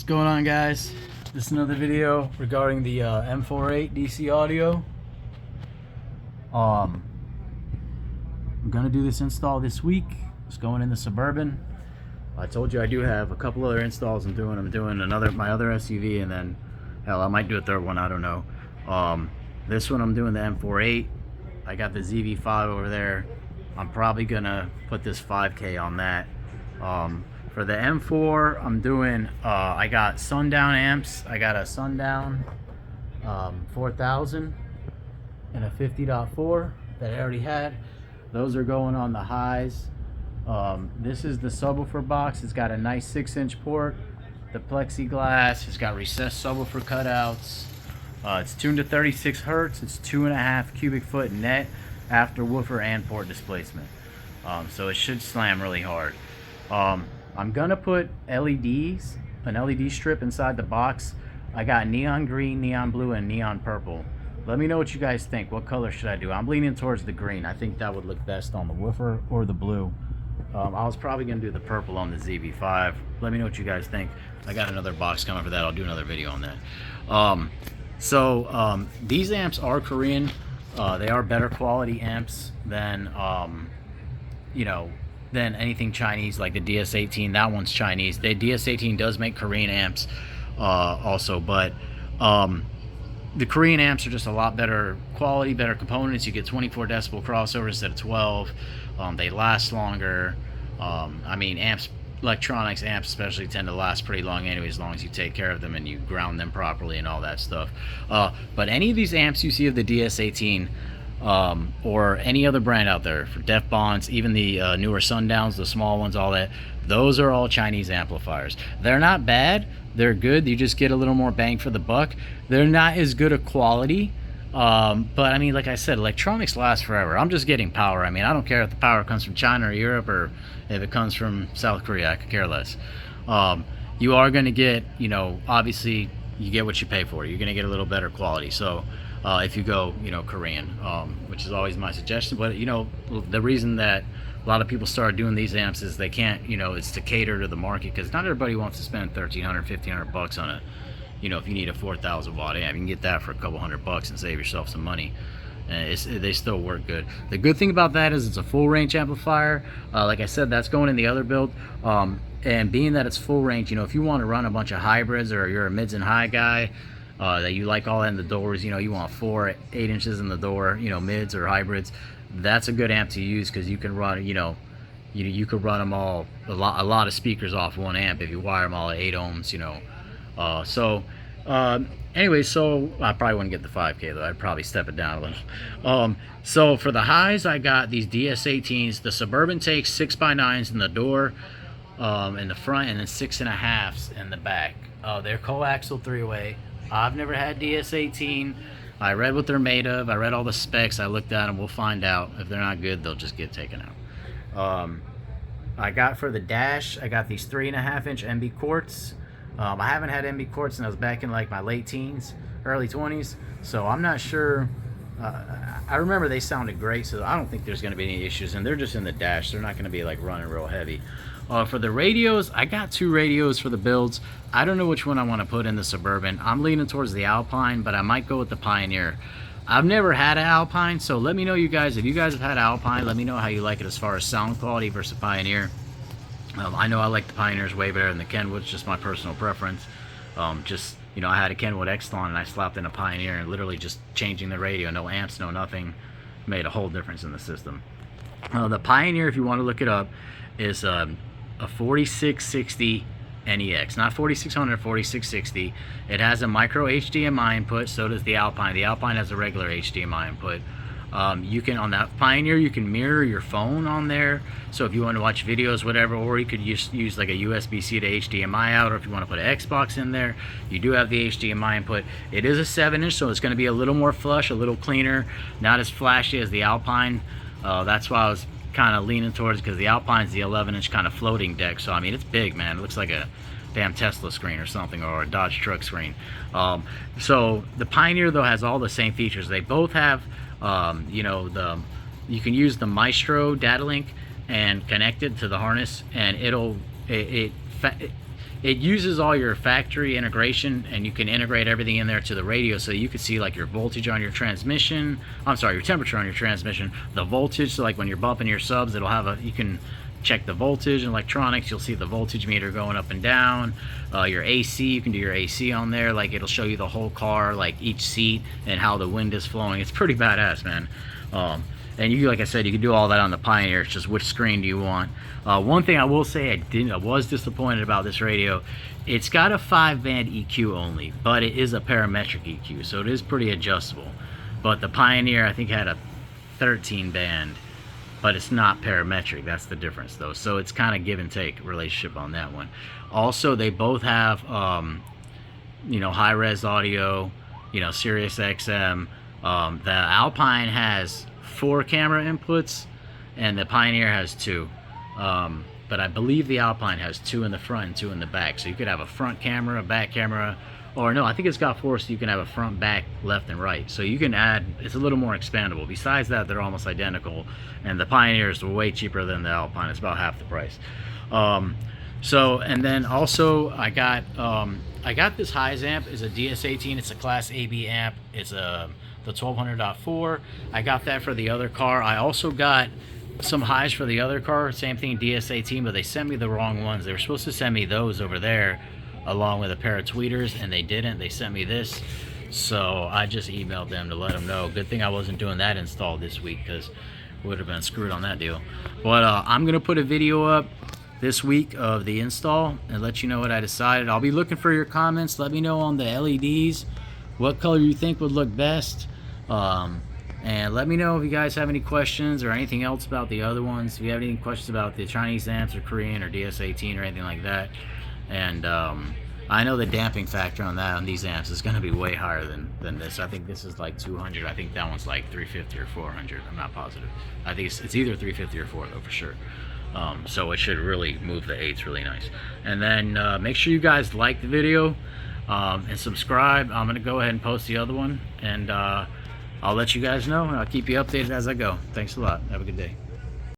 What's going on, guys? This is another video regarding the M48 DC audio. I'm gonna do this install this week. It's going in the Suburban. I told you I do have a couple other installs I'm doing. I'm doing my other SUV, and then hell, I might do a third one, I don't know. This one I'm doing the M48. I got the ZV5 over there. I'm probably gonna put this 5K on that. For the M4, I'm doing, I got SUNDOWN amps. I got a SUNDOWN 4000 and a 50.4 that I already had. Those are going on the highs. This is the subwoofer box. It's got a nice 6-inch port. The plexiglass. It's got recessed subwoofer cutouts. It's tuned to 36 Hertz. It's 2.5 cubic foot net after woofer and port displacement. So it should slam really hard. I'm gonna put LEDs, an LED strip inside the box. I got neon green, neon blue, and neon purple. Let me know what you guys think. What color should I do? I'm leaning towards the green. I think that would look best on the woofer, or the blue. I was probably gonna do the purple on the ZV5. Let me know what you guys think. I got another box coming for that. I'll do another video on that. These amps are Korean. They are better quality amps than than anything Chinese, like the DS18. That one's Chinese. The DS18 does make Korean amps also, but the Korean amps are just a lot better quality, better components. You get 24 decibel crossover instead of 12. They last longer. I mean, electronics amps especially tend to last pretty long anyway, as long as you take care of them and you ground them properly and all that stuff. But any of these amps you see of the DS18, or any other brand out there, for Def Bonds, even the newer Sundowns, the small ones, all that, those are all Chinese amplifiers. They're not bad, they're good. You just get a little more bang for the buck. They're not as good a quality, but I mean, like I said, electronics last forever. I'm just getting power. I mean, I don't care if the power comes from China or Europe, or if it comes from South Korea. I could care less. You are going to get, obviously you get what you pay for. You're going to get a little better quality. So if you go, Korean, which is always my suggestion. But the reason that a lot of people start doing these amps is they can't, it's to cater to the market, because not everybody wants to spend $1,300, $1,500 on a, if you need a 4,000 watt amp, you can get that for a couple $100 and save yourself some money. And they still work good. The good thing about that is it's a full range amplifier. Like I said, that's going in the other build. And being that it's full range, if you want to run a bunch of hybrids, or you're a mids and high guy, that you like all that in the doors, you want 4, 8 inches in the door, mids or hybrids, that's a good amp to use, because you can run, you could run them all, a lot of speakers off one amp if you wire them all at 8 ohms, anyway, so I probably wouldn't get the 5K though. I'd probably step it down a little. So for the highs, I got these DS18s. The Suburban takes 6x9s in the door, in the front, and then 6.5s in the back. They're coaxial 3-way. I've never had DS18. I read what they're made of. I read all the specs. I looked at them. We'll find out. If they're not good, they'll just get taken out. I got for the dash, I got these 3.5-inch MB quarts. I haven't had MB quarts since I was back in like my late teens, early 20s. So I'm not sure. I remember they sounded great, so I don't think there's going to be any issues. And they're just in the dash. They're not going to be like running real heavy. For the radios, I got 2 radios for the builds. I don't know which one I want to put in the Suburban. I'm leaning towards the Alpine, but I might go with the Pioneer. I've never had an Alpine, so let me know, you guys. If you guys have had Alpine, let me know how you like it as far as sound quality versus Pioneer. I know I like the Pioneers way better than the Kenwoods, just my personal preference. I had a Kenwood Exelon and I slapped in a Pioneer, and literally just changing the radio, no amps, no nothing, made a whole difference in the system. The Pioneer, if you want to look it up, is a 4660 NEX, not 4600, 4660. It has a micro HDMI input, so does the Alpine. The Alpine has a regular HDMI input. You can, on that Pioneer, you can mirror your phone on there, so if you want to watch videos, whatever, or you could use like a USB-C to HDMI out, or if you want to put an Xbox in there, you do have the HDMI input. It is a 7-inch, so it's going to be a little more flush, a little cleaner, not as flashy as the Alpine. That's why I was kind of leaning towards, because the Alpine's the 11-inch kind of floating deck. So I mean, it's big, man. It looks like a damn Tesla screen or something, or a Dodge truck screen. So the Pioneer though has all the same features. They both have you can use the Maestro data link and connect it to the harness, and it uses all your factory integration, and you can integrate everything in there to the radio, so you can see like your voltage on your transmission. I'm sorry, your temperature on your transmission, the voltage. So like when you're bumping your subs, it'll have you can check the voltage. In electronics, you'll see the voltage meter going up and down. Your AC, you can do your AC on there. Like it'll show you the whole car, like each seat and how the wind is flowing. It's pretty badass, man. And you, like I said, you can do all that on the Pioneer. It's just which screen do you want. One thing I will say, I was disappointed about this radio. It's got a 5-band EQ only, but it is a parametric EQ, so it is pretty adjustable. But the Pioneer, I think, had a 13-band, but it's not parametric. That's the difference, though. So it's kind of give and take relationship on that one. Also, they both have, you know, high-res audio, you know, Sirius XM. The Alpine has 4 camera inputs, and the Pioneer has 2. But I believe the Alpine has 2 in the front and 2 in the back. So you could have a front camera, a back camera, or no, I think it's got 4, so you can have a front, back, left, and right. So you can add, it's a little more expandable. Besides that, they're almost identical, and the Pioneer is way cheaper than the Alpine. It's about half the price. And then also I got this highs amp. Is a DS18. It's a Class AB amp. It's the 1200.4. I got that for the other car. I also got some highs for the other car, same thing, DS18, but they sent me the wrong ones. They were supposed to send me those over there along with a pair of tweeters, and they didn't. They sent me this, so I just emailed them to let them know. Good thing I wasn't doing that install this week, because would have been screwed on that deal. But I'm gonna put a video up this week of the install and let you know what I decided. I'll be looking for your comments. Let me know on the LEDs what color you think would look best. And let me know if you guys have any questions or anything else about the other ones. If you have any questions about the Chinese amps or Korean or DS18 or anything like that. And I know the damping factor on these amps is going to be way higher than this. I think this is like 200. I think that one's like 350 or 400. I'm not positive. I think it's either 350 or 4 though, for sure. So it should really move the 8s really nice. And then make sure you guys like the video and subscribe. I'm going to go ahead and post the other one, and I'll let you guys know, and I'll keep you updated as I go. Thanks a lot. Have a good day.